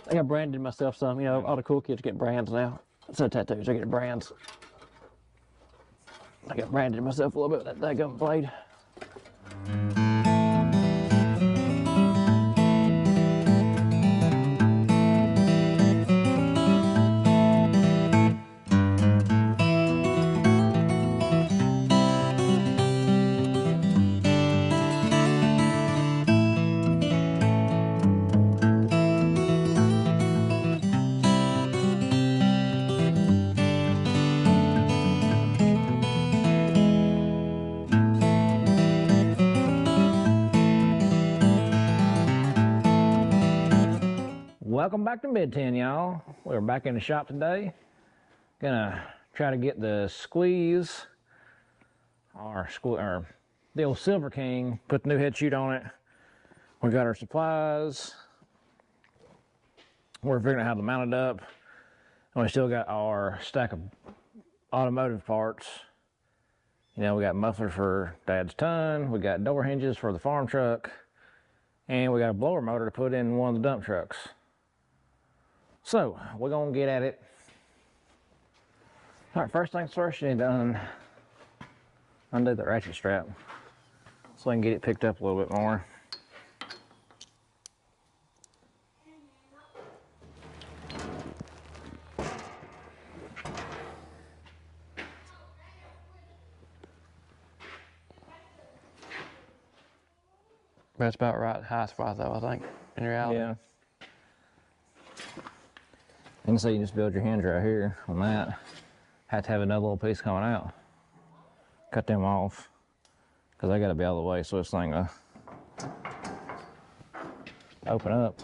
I think I branded myself some. You know, all the cool kids get brands now. Instead of tattoos, I get brands. I got branded myself a little bit with that daggum blade. Welcome back to Mid-10, y'all. We're back in the shop today. Gonna try to get the squeeze, or the old Silver King, put the new head chute on it. We got our supplies. We're figuring out how to mount it up. And we still got our stack of automotive parts. You know, we got mufflers for Dad's ton. We got door hinges for the farm truck. And we got a blower motor to put in one of the dump trucks. So, we're gonna get at it. All right, first things first, you need to undo the ratchet strap so I can get it picked up a little bit more. That's about right height spot though, I think, in reality. Yeah. And so you just build your hinge right here on that. Have to have another little piece coming out. Cut them off, because they gotta be out of the way so this thing will open up.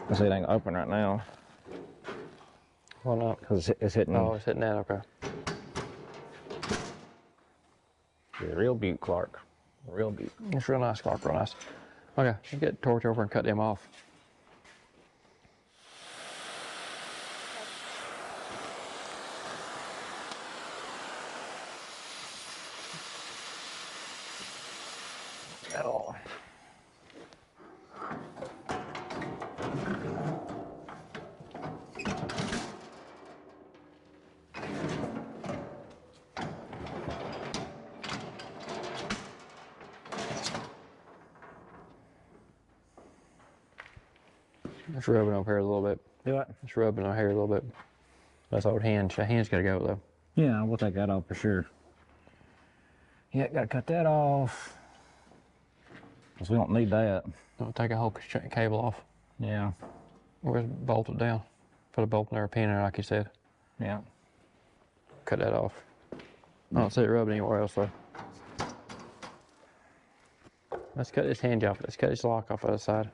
I see it ain't gonna open right now. Why not? Because it's hitting. Oh, it's hitting that, okay. Yeah, real beaut, Clark. Real beaut. It's real nice, Clark, real nice. Okay, you get the torch over and cut them off. At all. Just rubbing up here a little bit. Do it. Just rubbing our hair a little bit. That's old hinge. That hinge gotta go though. Yeah, we'll take that off for sure. Yeah, gotta cut that off. Because we don't need that. Don't take a whole cable off. Yeah. Or just bolt it down. Put a bolt in there, a pin in there, like you said. Yeah. Cut that off. I don't see it rubbing anywhere else though. Let's cut this hinge off. Let's cut this lock off the other side.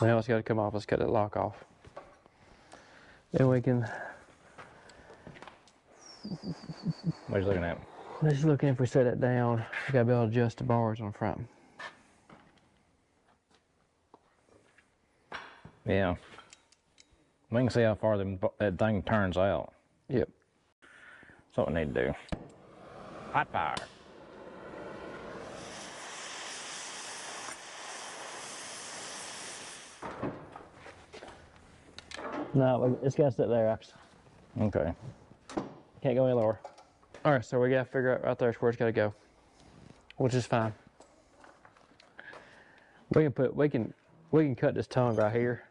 Now it's got to come off. Let's cut that lock off. Then we can. What are you looking at? Let's look if we set that down. We gotta be able to adjust the bars on the front. Yeah. We can see how far that thing turns out. Yep. That's what we need to do. Hot fire. No, it's got to sit there. Okay. Can't go any lower. All right, so we gotta figure out right there where it's gotta go, which is fine. We can cut this tongue right here,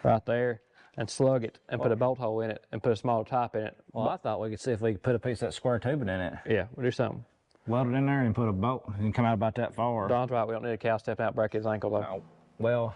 right there, and slug it and put a bolt hole in it and put a small top in it. Well, I thought we could see if we could put a piece of that square tubing in it. Yeah, we'll do something. Weld it in there and put a bolt and come out about that far. Don's right. We don't need a cow stepping out, break his ankle though. Oh, well,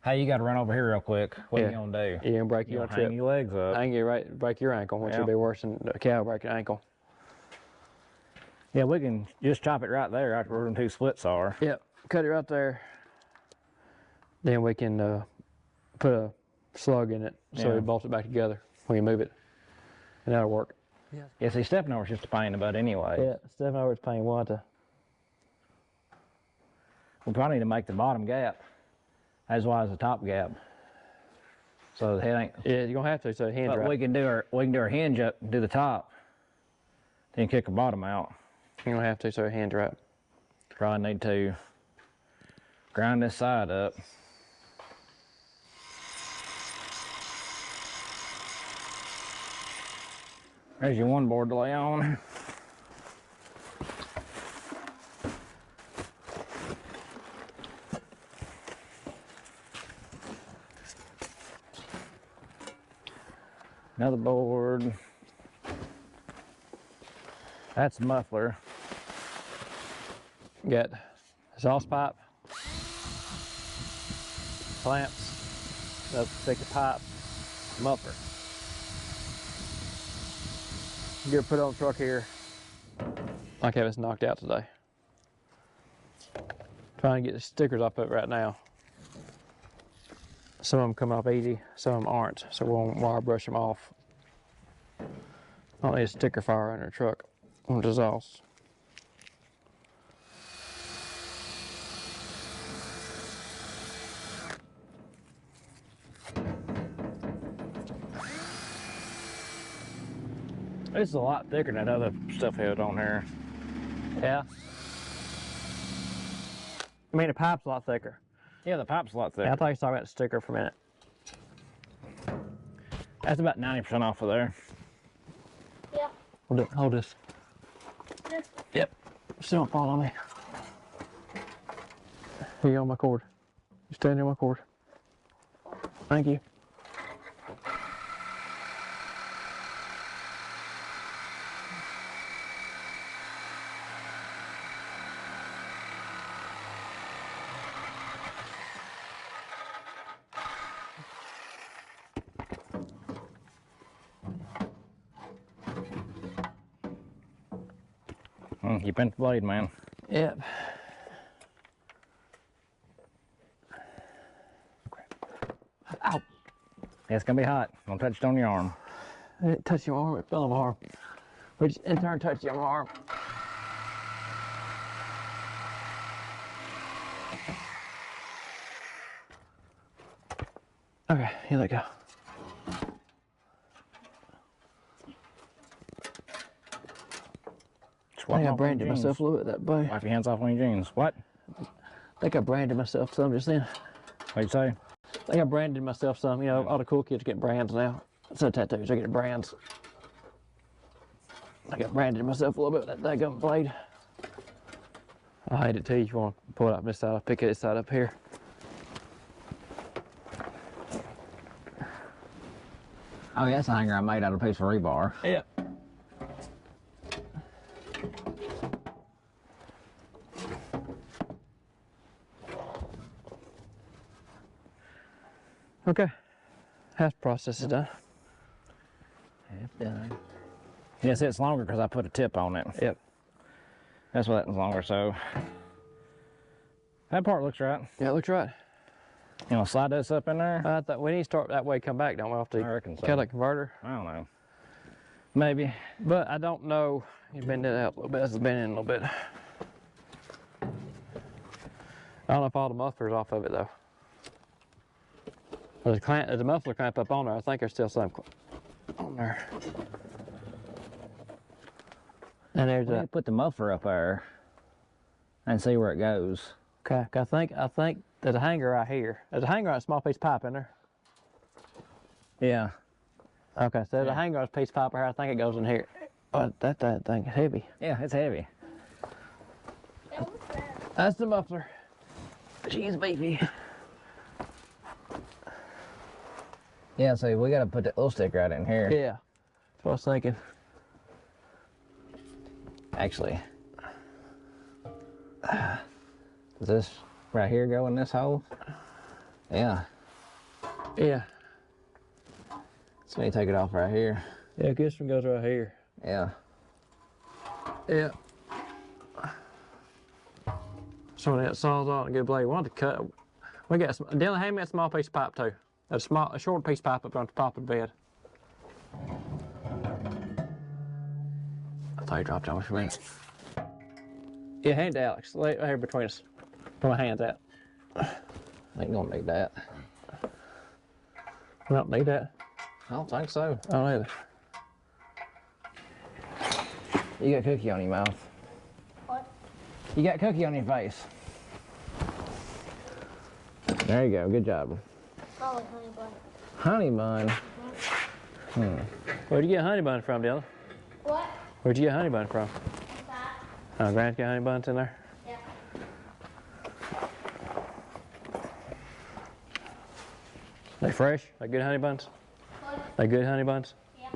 hey, you got to run over here real quick. What are you gonna do? You're gonna break your hang your legs up. Hang you right, break your ankle, which would be worse than a cow breaking an ankle. Yeah, we can just chop it right there after where them two splits are. Yep, cut it right there. Then we can put a slug in it so we bolt it back together when you move it, and that'll work. Yeah, see, stepping over is just a pain in the butt anyway. Yeah, stepping over is pain. We'll have to. We probably need to make the bottom gap as wide as the top gap, so the head ain't. Yeah, you're gonna have to. So the hinge. But right. we can do our hinge up and do the top, then kick the bottom out. You're gonna have to. So the hinge right. Probably need to grind this side up. There's your one board to lay on. Another board. That's the muffler. Got exhaust pipe, clamps, another thick pipe, muffler. You're gonna put it on the truck here. Like have it's knocked out today. Trying to get the stickers off of it right now. Some of them come off easy, some of them aren't, so we'll wire brush them off. I don't need a sticker fire under the truck when it dissolves. This is a lot thicker than that other stuff held on there. Yeah. I mean, the pipe's a lot thicker. Yeah, the pipe's a lot thicker. Yeah, I thought you were talking about the sticker for a minute. That's about 90% off of there. Yeah. Hold this. This. Yep. Still don't fall on me. Here you go, my cord. You stand near my cord. Thank you. You bent the blade, man. Yep. Ow. Yeah, it's gonna be hot. Don't touch it on your arm. I didn't touch your arm, it fell on my arm. Which in turn touched your arm. Okay, here they go. I think I branded myself a little bit that way. Wipe your hands off on your jeans. What? I think I branded myself some just then. What'd you say? I think I branded myself some. You know, all the cool kids get brands now. Instead of tattoos, I get brands. I got branded myself a little bit with that daggum blade. I'll hand it to you if you want to pull it out from this side. I'll pick this side up here. Oh, yeah, that's a hanger I made out of a piece of rebar. Yeah. Okay, half process is done. Half done. Yes, it's longer because I put a tip on it. Yep. That's why that's longer, so. That part looks right. Yeah, it looks right. You want to slide this up in there? I thought we need to start that way, come back, don't we? Have to I reckon so. cut that converter. I don't know. Maybe. But I don't know. You bend it out a little bit. Let's bend it in a little bit. I don't know if all the muffler's off of it though. There's a muffler clamp up on there. I think there's still some on there. And there's We a. need to put the muffler up there and see where it goes. Okay, I think there's a hanger right here. There's a hanger on a small piece of pipe in there. Yeah. Okay, so there's a hanger on a piece of pipe right here. I think it goes in here. Oh, that thing is heavy. Yeah, it's heavy. That's the muffler. She's beefy. Yeah, so we got to put that little stick right in here. Yeah, that's what I was thinking. Actually, does this right here go in this hole? Yeah. Yeah. So we need to take it off right here. Yeah, this one goes right here. Yeah. Yeah. So when that saws on a good blade, we want to cut. We got some. Dylan, hand me that small piece of pipe too. A short piece of pipe up on the top of the bed. I thought you dropped it on me for a minute. Yeah, hand it to Alex. Lay it right here between us. Put my hands out. Ain't gonna need that. We don't need that. I don't think so. I don't either. You got cookie on your mouth. What? You got cookie on your face. There you go. Good job. Probably honey bun. Honey bun. Where'd you get a honey bun from, Dylan? What? Where'd you get honey bun from? What's that? Oh, Grant's got honey buns in there? Yeah. They fresh? They good honey buns? What? They good honey buns? Yeah.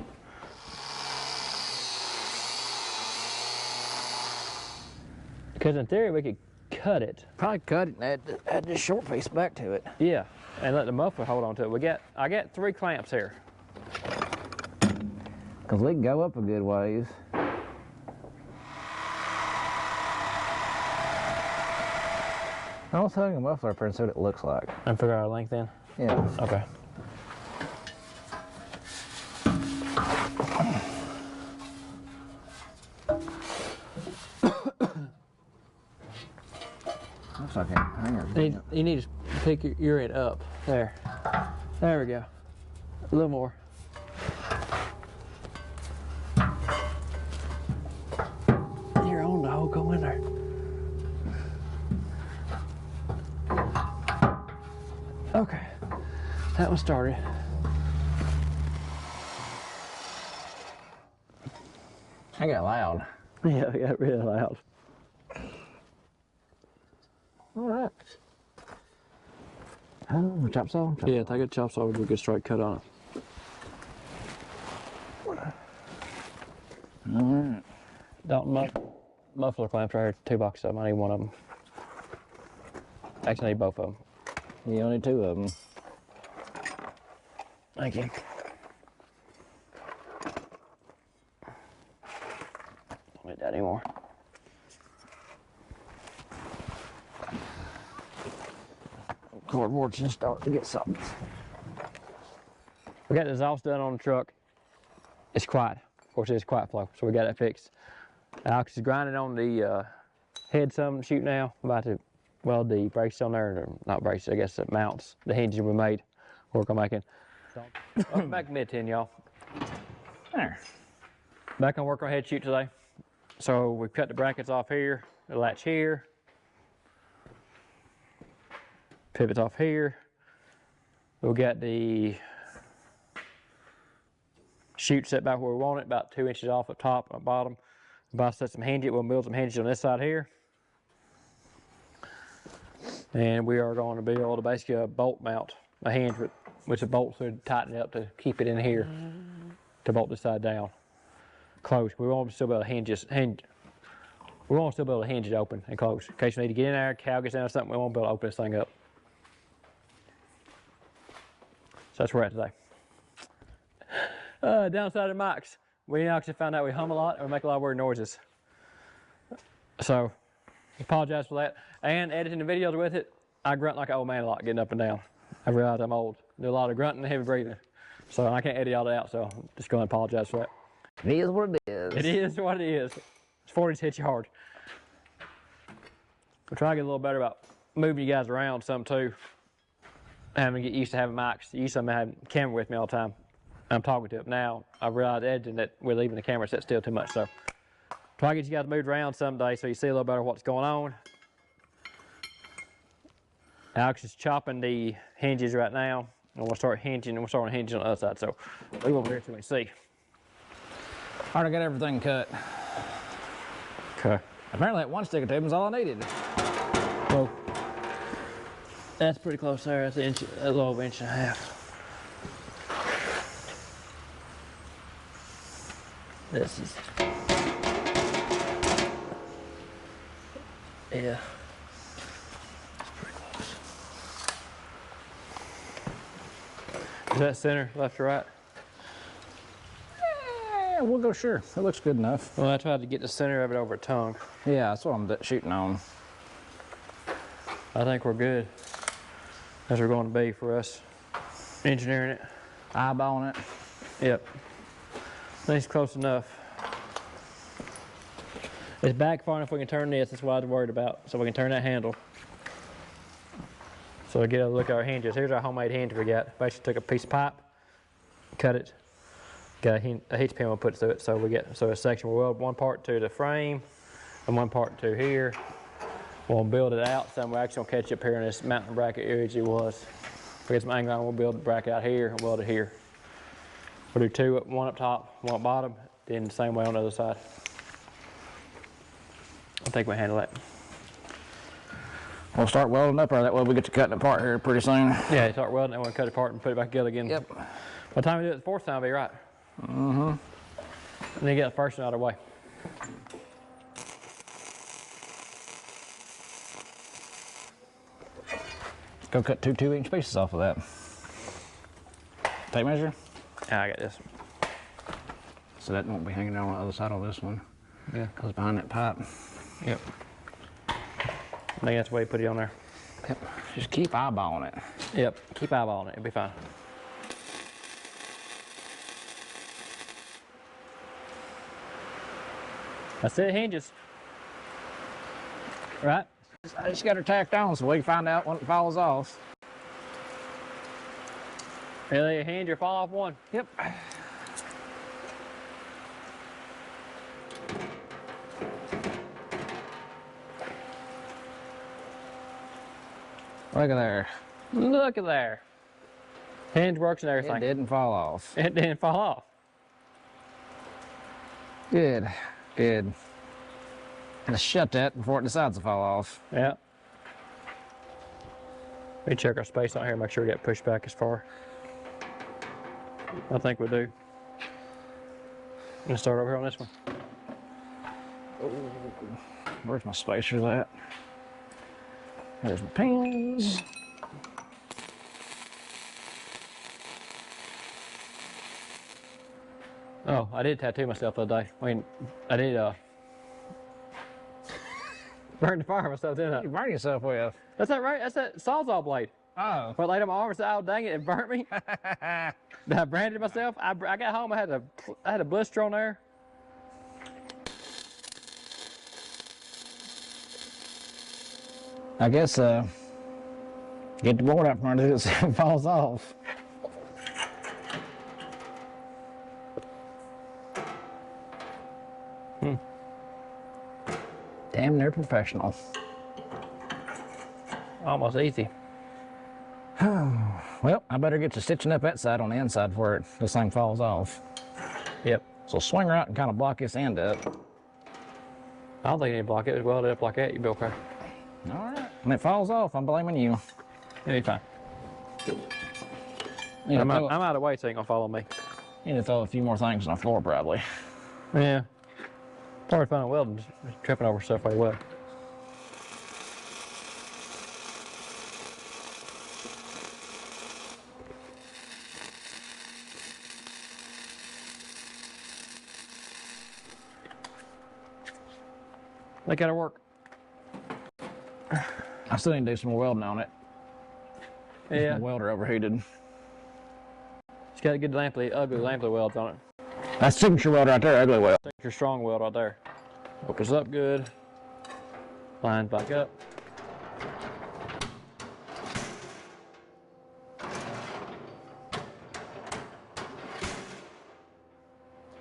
Because in theory, we could cut it. Probably cut it and add this short piece back to it. Yeah, and let the muffler hold on to it. I got 3 clamps here. Because we can go up a good ways. I'll hang a muffler up here and see what it looks like. And figure out our length then? Yeah. Okay. Looks like a hanger. You need to pick your end up. There. There we go. A little more. You're on the hole, go in there. Okay. That one started. I got loud. Yeah, it got really loud. All right. Oh, chop saw? Yeah, take a chop saw, we'll do a good straight cut on it. All right. Dalton, muffler clamps right here, 2 boxes of them. I need one of them. Actually, I need both of them. You only 2 of them. Thank you. Don't need that anymore. Cardboard's just starting to get soft. We got the exhaust done on the truck. It's quiet. Of course, it's quiet flow, so we got that fixed. Alex is grinding on the head some chute now. I'm about to weld the brakes on there, or not brakes, I guess it mounts the hinges we made. Work on making. Welcome back to mid-10, y'all. There. Back on work on head chute today. So we cut the brackets off here, the latch here, pivots off here. We'll get the chute set back where we want it, about 2 inches off the top and bottom. We'll set some hinges. We'll build some hinges on this side here. And we are going to build basically a bolt mount, a hinge with a bolt so tighten it up to keep it in here to bolt this side down. Close. We want to still be able to hinge. We want to still be able to hinge it open and close. In case we need to get in there, cow gets down or something, we won't be able to open this thing up. So that's where we're at today. Downside of mics. We actually found out we hum a lot and we make a lot of weird noises. So, apologize for that. And editing the videos with it, I grunt like an old man a lot, getting up and down. I realize I'm old. Do a lot of grunting and heavy breathing. So I can't edit all that out, so I'm just going to apologize for that. It is what it is. It is what it is. 40s hit you hard. We're trying to get a little better about moving you guys around some too. Having to get used to having mics. Used to having a camera with me all the time. I'm talking to it now. I realized editing that we're leaving the camera set still too much. So try to get you guys moved around someday so you see a little better what's going on. Alex is chopping the hinges right now. And we'll start hinging, and we'll start hinging on the other side. So leave over here so we can see. Already got everything cut. Okay. Apparently that 1 stick of tube was all I needed. Well, that's pretty close there. That's a little over 1.5 inches. This is, yeah. It's pretty close. Is that center, left or right? Yeah, we'll go sure. It looks good enough. Well, I tried to get the center of it over a tongue. Yeah, that's what I'm shooting on. I think we're good. As we're going to be for us engineering it. Eyeballing it. Yep. I think it's close enough. It's back far enough we can turn this. That's what I was worried about. So we can turn that handle. So we get a look at our hinges. Here's our homemade hinge we got. Basically took a piece of pipe, cut it, got a hitch pin we'll put through it. So we get a section we'll weld one part to the frame and one part to here. We'll build it out some. We're actually gonna catch up here in this mountain bracket area as it was. If we get some angle on, we'll build the bracket out here and weld it here. We'll do 2, one up top, one up bottom. then the same way on the other side. I think we handle that. We'll start welding up, or that way we get to cutting it apart here pretty soon. Yeah, you start welding it, we'll cut it apart and put it back together again. Yep. By the time we do it the fourth time, it'll be right. Mm-hmm. And then get the first one out of the way. Go cut two 2-inch pieces off of that. Tape measure? Ah, I got this. So that won't be hanging down on the other side of this one. Yeah. Because behind that pipe. Yep. I think that's the way you put it on there. Yep. Just keep eyeballing it. Yep. Keep eyeballing it. It'll be fine. That's it. Hinges. Right? I just got her tacked on so we can find out when it falls off. Either you hinge or fall off one. Yep. Look at there. Look at there. Hinge works and everything. It didn't fall off. It didn't fall off. Good. Good. Let's shut that before it decides to fall off. Yeah. We check our space out here, make sure we get pushed back as far. I think we do. I'm gonna start over here on this one. Where's my spacers at? There's my pins. Oh, I did tattoo myself the other day. I mean, I did burn the fire myself, didn't I? You burn yourself with. That's that right? That's that Sawzall blade. Oh. But I laid on my arm and said, oh dang it, it burnt me. I branded myself. I got home, I had a blister on there. I guess get the board out from under it so it falls off. Damn, they're professional. Almost easy. Well, I better get to stitching up that side on the inside before this thing falls off. Yep. So swing her out and kind of block this end up. I don't think you need to block it. It's welded up like that. You'll be okay. All right. When it falls off, I'm blaming you. It'll be fine. I'm out of the way so you ain't gonna follow me. Need to throw a few more things on the floor, probably. Yeah. Probably fun welding, just tripping over stuff like well. They gotta work. I still need to do some more welding on it. Yeah. My welder overheated. It's got a good ugly Lampley welds on it. That's signature weld right there, ugly weld. Your strong weld right there. Focus up good. Lines back up.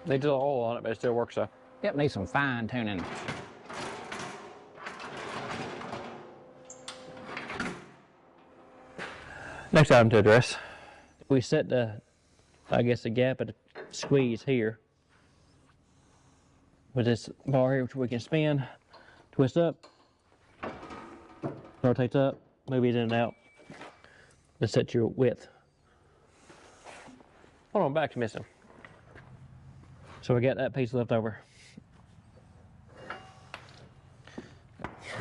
Needs a little oil on it, but it still works though. Yep, need some fine tuning. Next item to address. We set the, I guess, the gap at the squeeze here. With this bar here, which we can spin, twist up, rotates up, move it in and out. To set your width. Hold on, back's missing. So we got that piece left over.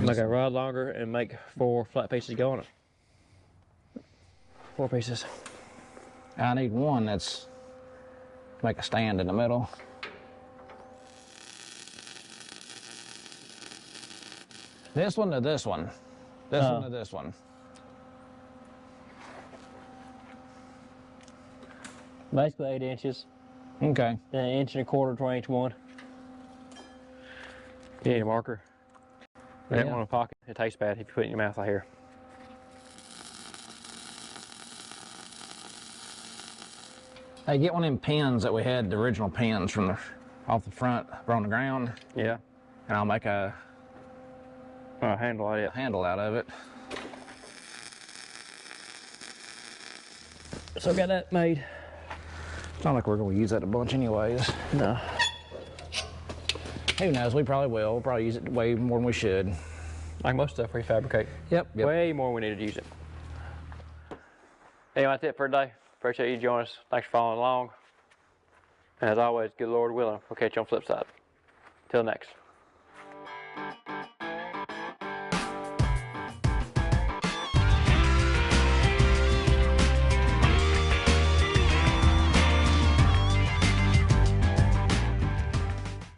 Make a rod longer and make 4 flat pieces go on it. 4 pieces. I need one that's make a stand in the middle. This one to this one. This one to this one. Basically 8 inches. Okay. Then 1 1/4 inch for each one. You need a marker. That one in the pocket. It tastes bad if you put it in your mouth like here. Hey, get one of them pins that we had, the original pins from off the front, on the ground. Yeah. And I'll make a Handle out of it. handle out of it. So I got that made. It's not like we're going to use that a bunch anyways. No. Who knows? We probably will. We'll probably use it way more than we should. Like most stuff we fabricate. Yep. Way more we need to use it. Anyway, that's it for today. Appreciate you joining us. Thanks for following along. And as always, good Lord willing, we'll catch you on the flip side. Till next.